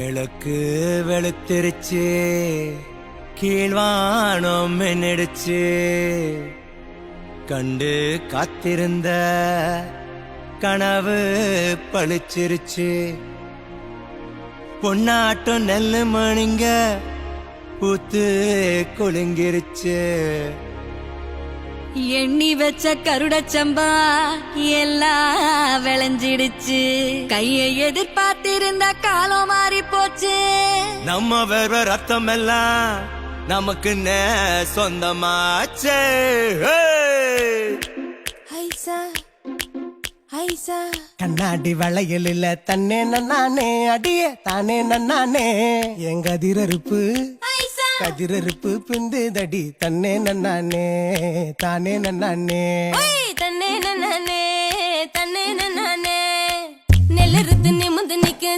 விளக்கு வெளுத்திருச்சு, கீழ்வானம் மின்னிடுச்சு, கண்டு காத்திருந்த கனவு பளிச்சிருச்சு. பொன்னாட்டம் நெல்லு மணிங்க பூத்து குலுங்கிருச்சு. எண்ணி வச்ச கருடச்சம்பா எல்லாம் விளைஞ்சிடுச்சு. கையை எதிர்பார்த்திருந்த காலம் மாறி போச்சு. நம்ம வேற ரத்தம் எல்லாம் நமக்கு சொந்தமாச்சே. கண்ணாடி வளையல் இல்ல தன்னே நன்னானே, அடியே தானே நன்னானே. எங்க அதிரறுப்பு கதிரறுப்பு பிந்து தடி தன்னே நன்னானே தானே நன்னானே. தன்னே நன்னானே தன்னே நன்னானே. நெல்லறுத்து நிமிந்து நிக்க